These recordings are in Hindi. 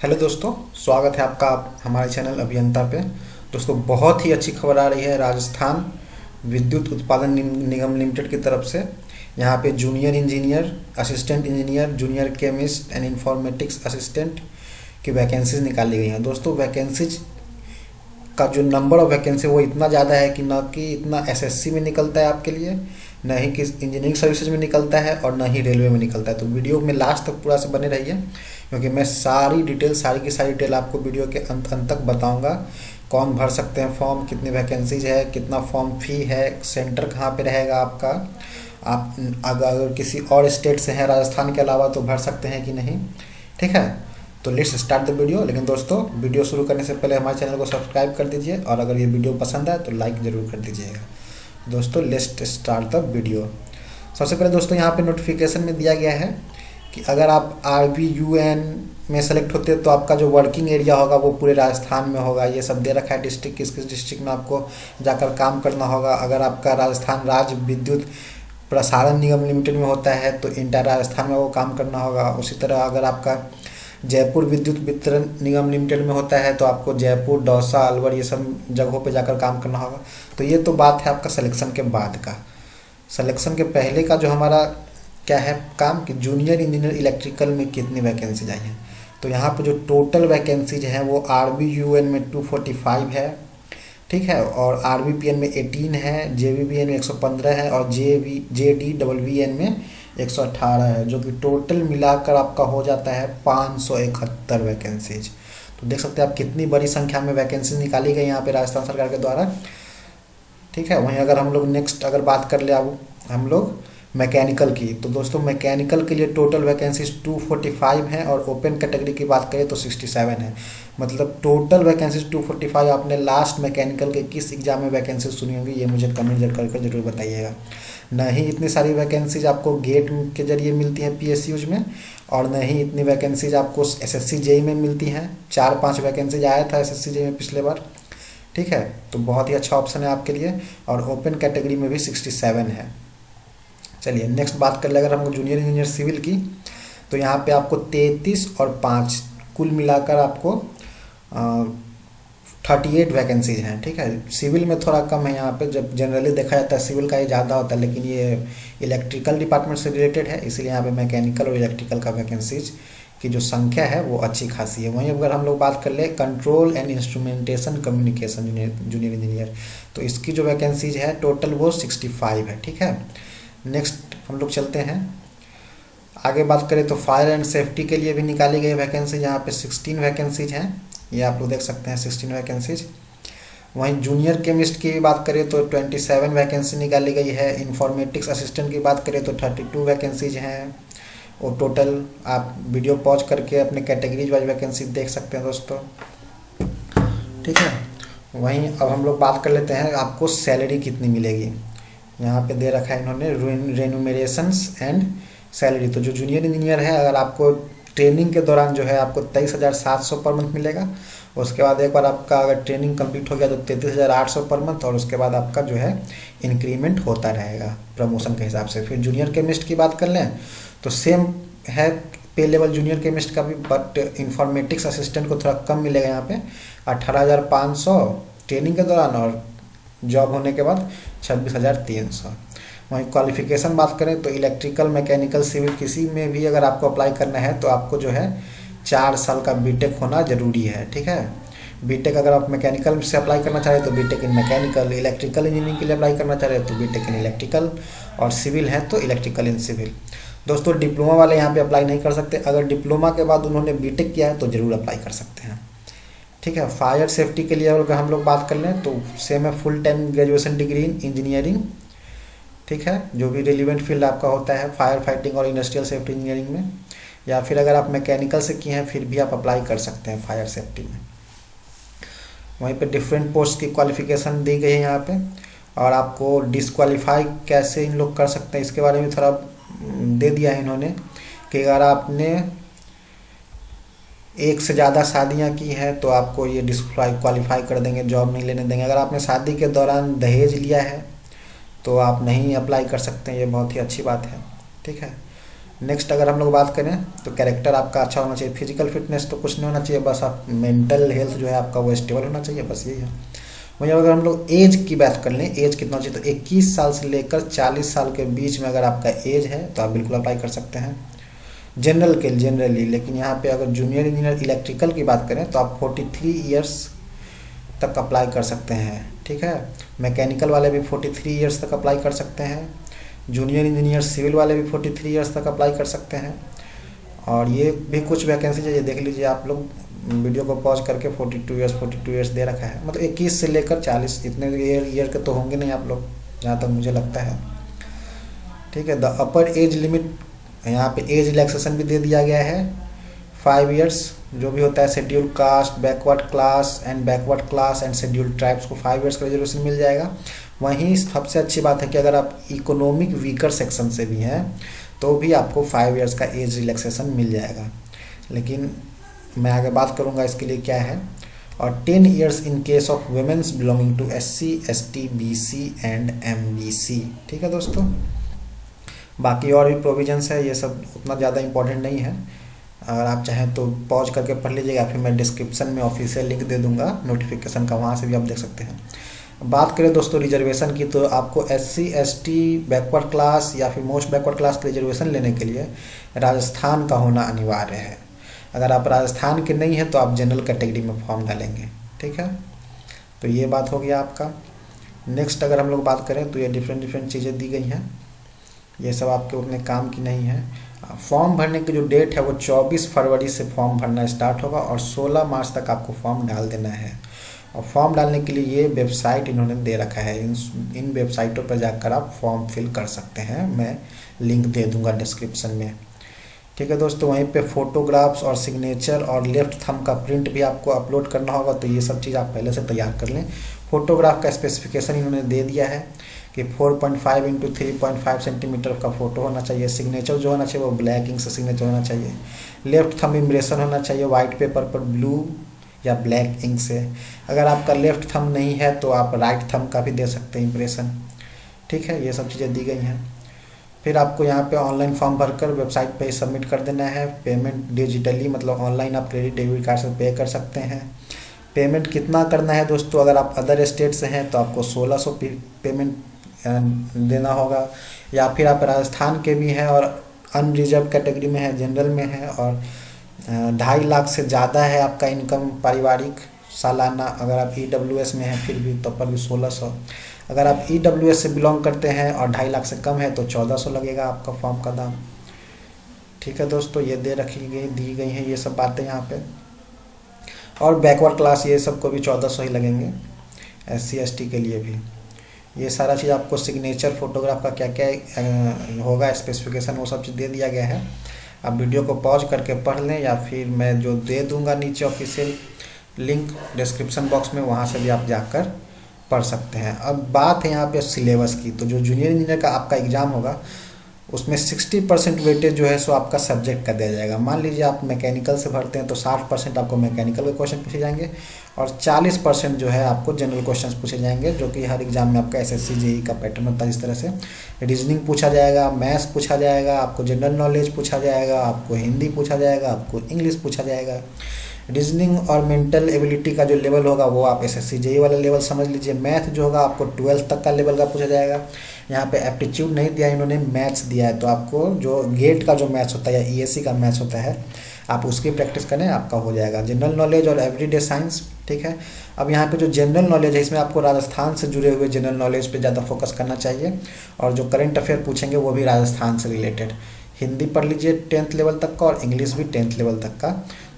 हेलो दोस्तों, स्वागत है आपका हमारे चैनल अभियंता पे। दोस्तों, बहुत ही अच्छी खबर आ रही है राजस्थान विद्युत उत्पादन निगम लिमिटेड की तरफ से। यहाँ पे junior engineer, assistant engineer, junior chemist and informatics assistant की वैकेंसीज निकाली गई हैं। दोस्तों, वैकेंसीज का जो नंबर ऑफ वैकेंसी वो इतना ज़्यादा है कि ना कि इतना एसएससी में निकलता है आपके लिए, न ही किस इंजीनियरिंग सर्विसेज में निकलता है और न ही रेलवे में निकलता है। तो वीडियो में लास्ट तक पूरा से बने रहिए, क्योंकि मैं सारी की सारी डिटेल आपको वीडियो के अंत तक बताऊंगा। कौन भर सकते हैं फॉर्म, कितनी वैकेंसीज है, कितना फॉर्म फी है, सेंटर कहाँ पे रहेगा आपका, आप अगर किसी और स्टेट से हैं राजस्थान के अलावा तो भर सकते हैं कि नहीं। ठीक है, तो लेट्स स्टार्ट द वीडियो। लेकिन दोस्तों, वीडियो शुरू करने से पहले हमारे चैनल को सब्सक्राइब कर दीजिए और अगर ये वीडियो पसंद आए तो लाइक ज़रूर कर दीजिएगा। दोस्तों, लेट्स स्टार्ट द वीडियो। सबसे पहले दोस्तों, यहाँ पे नोटिफिकेशन में दिया गया है कि अगर आप RVUN में सेलेक्ट होते हैं तो आपका जो वर्किंग एरिया होगा वो पूरे राजस्थान में होगा। ये सब दे रखा है डिस्ट्रिक्ट, किस किस डिस्ट्रिक्ट में आपको जाकर काम करना होगा। अगर आपका राजस्थान राज्य विद्युत प्रसारण निगम लिमिटेड में होता है तो इंटर राजस्थान में वो काम करना होगा। उसी तरह अगर आपका जयपुर विद्युत वितरण निगम लिमिटेड में होता है तो आपको जयपुर, दौसा, अलवर ये सब जगहों पे जाकर काम करना होगा। तो ये तो बात है आपका सिलेक्शन के बाद का। सिलेक्शन के पहले का जो हमारा क्या है काम कि जूनियर इंजीनियर इलेक्ट्रिकल में कितनी वैकेंसीज आई हैं। तो यहाँ पे जो टोटल वैकेंसीज हैं वो RVUN में 245 है, ठीक है, और RVPN में 18 है, JVBN में 115 है और JDWN में 118 है, जो कि टोटल मिलाकर आपका हो जाता है 571 वैकेंसीज। तो देख सकते हैं आप कितनी बड़ी संख्या में वैकेंसी निकाली गई यहाँ पे राजस्थान सरकार के द्वारा। ठीक है, वहीं अगर हम लोग नेक्स्ट अगर बात कर ले अब हम लोग मैकेनिकल की, तो दोस्तों मैकेनिकल के लिए टोटल वैकेंसीज 245 हैं और ओपन कैटेगरी की बात करें तो 67 है। मतलब टोटल वैकेंसीज 245। आपने लास्ट मैकेनिकल के किस एग्जाम में वैकेंसीज सुनी होंगी, ये मुझे कमेंट करके जरूर बताइएगा। न ही इतनी सारी वैकेंसीज आपको गेट के जरिए मिलती हैं PSUज में, और न ही इतनी वैकेंसीज आपको SSC JEE में मिलती हैं। 4-5 वैकेंसीज आया था SSC JEE में पिछले बार। ठीक है, तो बहुत ही अच्छा ऑप्शन है आपके लिए, और ओपन कैटेगरी में भी 67 है। चलिए नेक्स्ट बात कर ले अगर हम जूनियर इंजीनियर सिविल की, तो यहाँ पे आपको 33 और 5 कुल मिलाकर आपको 38 वैकेंसीज हैं। ठीक है, सिविल में थोड़ा कम है यहाँ पे, जब जनरली देखा जाता है सिविल का ही ज़्यादा होता है, लेकिन ये इलेक्ट्रिकल डिपार्टमेंट से रिलेटेड है, इसीलिए यहाँ पे मैकेनिकल और इलेक्ट्रिकल का वैकेंसीज की जो संख्या है वो अच्छी खासी है। वहीं अगर हम लोग बात कर ले control and instrumentation communication junior engineer, तो इसकी जो वैकेंसीज है टोटल वो 65 है। ठीक है, नेक्स्ट हम लोग चलते हैं आगे बात करें तो फायर एंड सेफ्टी के लिए भी निकाली गई वैकेंसी। यहाँ पे 16 वैकेंसीज हैं, ये आप लोग देख सकते हैं 16 वैकेंसीज। वहीं जूनियर केमिस्ट की बात करें तो 27 वैकेंसी निकाली गई है। इंफॉर्मेटिक्स असिस्टेंट की बात करें तो 32 वैकेंसीज हैं। और टोटल आप वीडियो पॉज करके अपने कैटेगरीज वाइज वैकेंसी देख सकते हैं दोस्तों। ठीक है, वहीं अब हम लोग बात कर लेते हैं आपको सैलरी कितनी मिलेगी। यहाँ पे दे रखा है इन्होंने रेन्यूमरेशंस एंड सैलरी। तो जो जूनियर इंजीनियर है, अगर आपको ट्रेनिंग के दौरान जो है आपको 23,700 पर मंथ मिलेगा। उसके बाद एक बार आपका अगर ट्रेनिंग कंप्लीट हो गया तो 33,800 पर मंथ, और उसके बाद आपका जो है इंक्रीमेंट होता रहेगा प्रमोशन के हिसाब से। फिर जूनियर केमिस्ट की बात कर लें तो सेम है पे लेवल जूनियर केमिस्ट का भी, बट इंफॉर्मेटिक्स असिस्टेंट को थोड़ा कम मिलेगा यहाँ पे 18,500 ट्रेनिंग के दौरान, और जॉब होने के बाद 26,300। वहीं क्वालिफिकेशन बात करें तो इलेक्ट्रिकल, मैकेनिकल, सिविल किसी में भी अगर आपको अप्लाई करना है तो आपको जो है 4 साल का बीटेक होना ज़रूरी है। ठीक है, बीटेक अगर आप मैकेनिकल से अप्लाई करना चाह रहे तो BTech in mechanical, electrical engineering के लिए अप्लाई करना चाह रहे तो बीटेक इन इलेक्ट्रिकल, और सिविल है तो इलेक्ट्रिकल इन सिविल। दोस्तों, डिप्लोमा वाले यहाँ पे अप्लाई नहीं कर सकते। अगर डिप्लोमा के बाद उन्होंने बीटेक किया है तो ज़रूर अप्लाई कर सकते हैं। ठीक है, फायर सेफ्टी के लिए अगर हम लोग बात कर लें तो सेम है full time graduation degree in engineering. ठीक है, जो भी रिलेवेंट फील्ड आपका होता है फायर फाइटिंग और इंडस्ट्रियल सेफ्टी इंजीनियरिंग में, या फिर अगर आप मैकेनिकल से किए हैं फिर भी आप अप्लाई कर सकते हैं फायर सेफ्टी में। वहीं पे डिफरेंट पोस्ट की क्वालिफिकेशन दी गई है यहाँ पे, और आपको डिसक्वालीफाई कैसे इन लोग कर सकते हैं इसके बारे में थोड़ा दे दिया है इन्होंने, कि अगर आपने एक से ज़्यादा शादियाँ की हैं तो आपको ये डिसक्वालीफाई कर देंगे, जॉब नहीं लेने देंगे। अगर आपने शादी के दौरान दहेज लिया है तो आप नहीं अप्लाई कर सकते हैं, ये बहुत ही अच्छी बात है। ठीक है, नेक्स्ट अगर हम लोग बात करें तो कैरेक्टर आपका अच्छा होना चाहिए। फिजिकल फिटनेस तो कुछ नहीं होना चाहिए, बस आप मेंटल हेल्थ जो है आपका वो स्टेबल होना चाहिए, बस यही है। वहीं अगर हम लोग एज की बात कर लें, एज कितना चाहिए, तो 21 साल से लेकर 40 साल के बीच में अगर आपका एज है तो आप बिल्कुल अप्लाई कर सकते हैं जनरल के जनरली। लेकिन यहाँ पे अगर जूनियर इंजीनियर इलेक्ट्रिकल की बात करें तो आप 43 ईयर्स तक अप्लाई कर सकते हैं, ठीक है। मैकेनिकल वाले भी 43 ईयर्स तक अप्लाई कर सकते हैं। जूनियर इंजीनियर सिविल वाले भी 43 ईयर्स तक अप्लाई कर सकते हैं। और ये भी कुछ वैकेंसी है, ये देख लीजिए आप लोग वीडियो को पॉज करके 42 ईयर्स दे रखा है, मतलब 21 से लेकर 40 इतने ईयर के तो होंगे नहीं आप लोग, जहाँ तक मुझे लगता है, ठीक है। द अपर एज लिमिट, यहाँ पे एज रिलैक्सेशन भी दे दिया गया है 5 ईयर्स। जो भी होता है schedule caste, backward class and schedule tribes को 5 ईयर्स का रिजर्वेशन मिल जाएगा। वहीं सबसे अच्छी बात है कि अगर आप इकोनॉमिक वीकर सेक्शन से भी हैं तो भी आपको 5 ईयर्स का एज रिलैक्सेशन मिल जाएगा। लेकिन मैं आगे बात करूंगा इसके लिए क्या है। और 10 years in case of women's belonging to SC ST BC and MBC, ठीक है दोस्तों। बाकी और भी प्रोविजंस है, ये सब उतना ज़्यादा इंपॉर्टेंट नहीं है। अगर आप चाहें तो पॉज करके पढ़ लीजिएगा, फिर मैं डिस्क्रिप्शन में ऑफिशियल लिंक दे दूंगा नोटिफिकेशन का, वहाँ से भी आप देख सकते हैं। बात करें दोस्तों रिजर्वेशन की, तो आपको SC ST बैकवर्ड क्लास या फिर मोस्ट बैकवर्ड क्लास का रिजर्वेशन लेने के लिए राजस्थान का होना अनिवार्य है। अगर आप राजस्थान के नहीं हैं तो आप जनरल कैटेगरी में फॉर्म डालेंगे, ठीक है। तो ये बात हो गया आपका। नेक्स्ट अगर हम लोग बात करें तो ये डिफरेंट चीज़ें दी गई हैं, ये सब आपके उतने काम की नहीं है। फॉर्म भरने की जो डेट है वो 24 फरवरी से फॉर्म भरना स्टार्ट होगा और 16 मार्च तक आपको फॉर्म डाल देना है। और फॉर्म डालने के लिए ये वेबसाइट इन्होंने दे रखा है, इन वेबसाइटों पर जाकर आप फॉर्म फिल कर सकते हैं, मैं लिंक दे दूंगा डिस्क्रिप्शन में, ठीक है दोस्तों। वहीं पे फोटोग्राफ्स और सिग्नेचर और लेफ्ट थंब का प्रिंट भी आपको अपलोड करना होगा, तो ये सब चीज़ आप पहले से तैयार कर लें। फोटोग्राफ का स्पेसिफिकेशन इन्होंने दे दिया है कि 4.5 इंटू 3.5 सेंटीमीटर का फ़ोटो होना चाहिए। सिग्नेचर जो होना चाहिए वो ब्लैक इंक से सिग्नेचर होना चाहिए। लेफ्ट थंब इम्प्रेशन होना चाहिए वाइट पेपर पर ब्लू या ब्लैक इंक से। अगर आपका लेफ्ट थंब नहीं है तो आप राइट थंब का भी दे सकते हैं इम्प्रेशन, ठीक है। ये सब चीज़ें दी गई हैं। फिर आपको यहाँ पे ऑनलाइन फॉर्म भरकर वेबसाइट पे ही सबमिट कर देना है। पेमेंट डिजिटली, मतलब ऑनलाइन आप क्रेडिट डेबिट कार्ड से पे कर सकते हैं। पेमेंट कितना करना है दोस्तों, अगर आप अदर स्टेट से हैं तो आपको 1600 पेमेंट देना होगा, या फिर आप राजस्थान के भी हैं और अनरिजर्व कैटेगरी में है, जनरल में है और 2.5 लाख से ज़्यादा है आपका इनकम पारिवारिक सालाना, अगर आप EWS में हैं फिर भी तो पर भी 1600। अगर आप EWS से बिलोंग करते हैं और 2.5 लाख से कम है तो 1400 लगेगा आपका फॉर्म का दाम, ठीक है दोस्तों। ये दी गई हैं ये सब बातें यहाँ पे। और बैकवर्ड क्लास ये सब को भी 1400 ही लगेंगे, SC ST के लिए भी। ये सारा चीज़ आपको सिग्नेचर फोटोग्राफ का क्या क्या होगा स्पेसिफिकेशन वो सब चीज़ दे दिया गया है। आप वीडियो को पॉज करके पढ़ लें या फिर मैं जो दे दूंगा नीचे ऑफिशियल लिंक डिस्क्रिप्शन बॉक्स में, वहाँ से भी आप जाकर पढ़ सकते हैं। अब बात है यहाँ पे सिलेबस की, तो जो जूनियर इंजीनियर का आपका एग्ज़ाम होगा उसमें 60% वेटेज जो है सो आपका सब्जेक्ट का दिया जाएगा। मान लीजिए आप मैकेनिकल से भरते हैं तो 60% आपको मैकेनिकल के क्वेश्चन पूछे जाएंगे और 40% जो है आपको जनरल क्वेश्चन पूछे जाएंगे, जो कि हर एग्जाम में आपका SSC JEE का पैटर्न होता है। इस तरह से रीजनिंग पूछा जाएगा, मैथ्स पूछा जाएगा, आपको जनरल नॉलेज पूछा जाएगा, आपको हिंदी पूछा जाएगा, आपको इंग्लिश पूछा जाएगा। रीजनिंग और मेंटल एबिलिटी का जो लेवल होगा वो आप SSC JEE वाला लेवल समझ लीजिए। मैथ जो होगा आपको 12th तक का लेवल का पूछा जाएगा। यहाँ पे एप्टीट्यूड नहीं दिया इन्होंने, मैथ्स दिया है, तो आपको जो गेट का जो मैथ्स होता है या ESC का मैथ्स होता है आप उसकी प्रैक्टिस करें, आपका हो जाएगा। जनरल नॉलेज और एवरीडे साइंस, ठीक है। अब यहाँ पे जो जनरल नॉलेज है इसमें आपको राजस्थान से जुड़े हुए जनरल नॉलेज पे ज़्यादा फोकस करना चाहिए और जो करंट अफेयर पूछेंगे वो भी राजस्थान से रिलेटेड। हिंदी पढ़ लीजिए 10th लेवल तक का और इंग्लिश भी 10th लेवल तक का।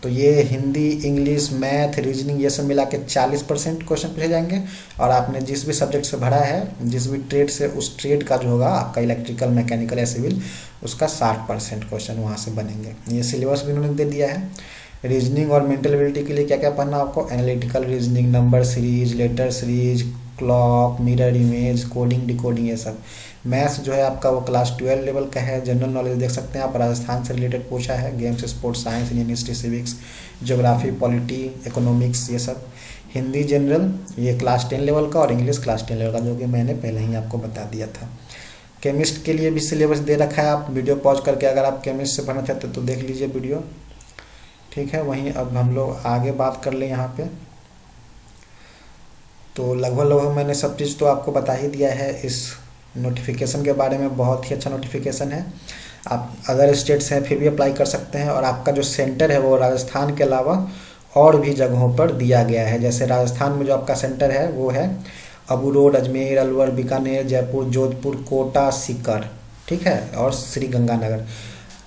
तो ये हिंदी, इंग्लिश, मैथ, रीजनिंग ये सब मिला के 40% क्वेश्चन पूछे जाएंगे और आपने जिस भी सब्जेक्ट से भरा है, जिस भी ट्रेड से, उस ट्रेड का जो होगा आपका इलेक्ट्रिकल, मैकेनिकल या सिविल, उसका 60% क्वेश्चन वहाँ से बनेंगे। ये सिलेबस भी उन्होंने दे दिया है। रीजनिंग और मेंटल एबिलिटी के लिए क्या क्या पढ़ना आपको, analytical reasoning, number series, letter series, clock, mirror image, coding, decoding, ये सब। मैथ्स जो है आपका वो क्लास 12 लेवल का है। जनरल नॉलेज देख सकते हैं आप, राजस्थान से रिलेटेड पूछा है, games, sports, science, Indian history, civics, geography, polity, economics, ये सब। हिंदी जनरल ये क्लास 10 लेवल का और इंग्लिश क्लास 10 लेवल का, जो कि मैंने पहले ही आपको बता दिया था। केमिस्ट के लिए भी सिलेबस दे रखा है, आप वीडियो पॉज करके अगर आप केमिस्ट से पढ़ना चाहते हैं तो देख लीजिए वीडियो, ठीक है। वहीं अब हम लोग आगे बात कर लें यहाँ पे। तो लगभग मैंने सब चीज़ तो आपको बता ही दिया है इस नोटिफिकेशन के बारे में। बहुत ही अच्छा नोटिफिकेशन है, आप अदर स्टेट से हैं फिर भी अप्लाई कर सकते हैं। और आपका जो सेंटर है वो राजस्थान के अलावा और भी जगहों पर दिया गया है। जैसे राजस्थान में जो आपका सेंटर है वो है अबू रोड, अजमेर, अलवर, बीकानेर, जयपुर, जोधपुर, कोटा, सीकर, ठीक है, और श्री गंगानगर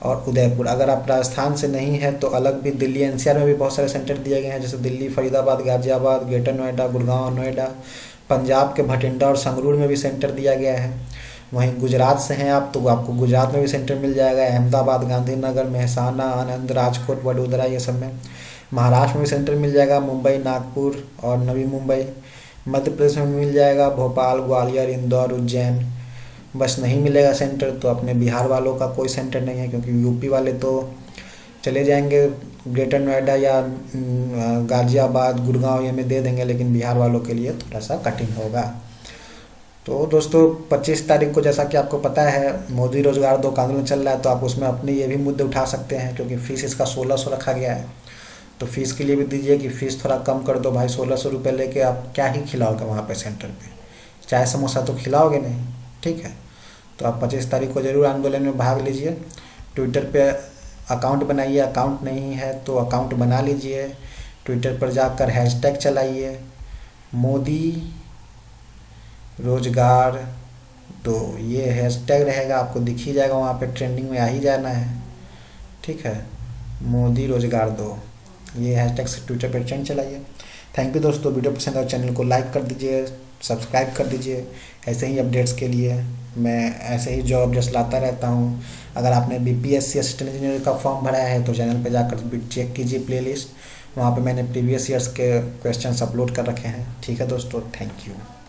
और उदयपुर। अगर आप राजस्थान से नहीं है तो अलग भी दिल्ली एनसीआर में भी बहुत सारे सेंटर दिए गए हैं, जैसे दिल्ली, फरीदाबाद, गाजियाबाद, ग्रेटर नोएडा, गुड़गांव, नोएडा। पंजाब के भटिंडा और संगरूर में भी सेंटर दिया गया है। वहीं गुजरात से हैं आप तो आपको गुजरात में भी सेंटर मिल जाएगा, अहमदाबाद, गांधीनगर, महसाना, आनंद, राजकोट, वडोदरा, ये सब में। महाराष्ट्र में भी सेंटर मिल जाएगा, मुंबई, नागपुर और नवी मुंबई। मध्य प्रदेश में मिल जाएगा भोपाल, ग्वालियर, इंदौर, उज्जैन। बस नहीं मिलेगा सेंटर तो अपने बिहार वालों का कोई सेंटर नहीं है, क्योंकि यूपी वाले तो चले जाएंगे ग्रेटर नोएडा या गाजियाबाद, गुड़गांव ये में दे देंगे, लेकिन बिहार वालों के लिए थोड़ा सा कठिन होगा। तो दोस्तों 25 तारीख को जैसा कि आपको पता है मोदी रोजगार 2 का आंदोलन चल रहा है, तो आप उसमें अपने ये भी मुद्दे उठा सकते हैं, क्योंकि फ़ीस इसका 1600 रखा गया है। तो फीस के लिए भी दीजिए कि फ़ीस थोड़ा कम कर दो भाई। 1600 रुपये लेके आप क्या ही खिलाओगे वहाँ पे सेंटर पे, चाय समोसा तो खिलाओगे नहीं, ठीक है। तो आप 25 तारीख को ज़रूर आंदोलन में भाग लीजिए। ट्विटर पे अकाउंट बनाइए, अकाउंट नहीं है तो अकाउंट बना लीजिए। ट्विटर पर जाकर हैशटैग चलाइए मोदी रोजगार, तो ये हैशटैग रहेगा, आपको दिख ही जाएगा वहाँ पे, ट्रेंडिंग में आ ही जाना है, ठीक है। मोदी रोजगार 2 ये हैशटैग से ट्विटर पर ट्रेंड चलाइए। थैंक यू दोस्तों, वीडियो पसंद आए चैनल को लाइक कर दीजिए, सब्सक्राइब कर दीजिए। ऐसे ही अपडेट्स के लिए मैं ऐसे ही जॉब अपडेट्स लाता रहता हूँ। अगर आपने बीपीएससी असिस्टेंट इंजीनियर का फॉर्म भरा है तो चैनल पे जाकर चेक कीजिए प्लेलिस्ट, वहाँ पे मैंने प्रीवियस ईयर्स के क्वेश्चंस अपलोड कर रखे हैं, ठीक है दोस्तों। Thank you.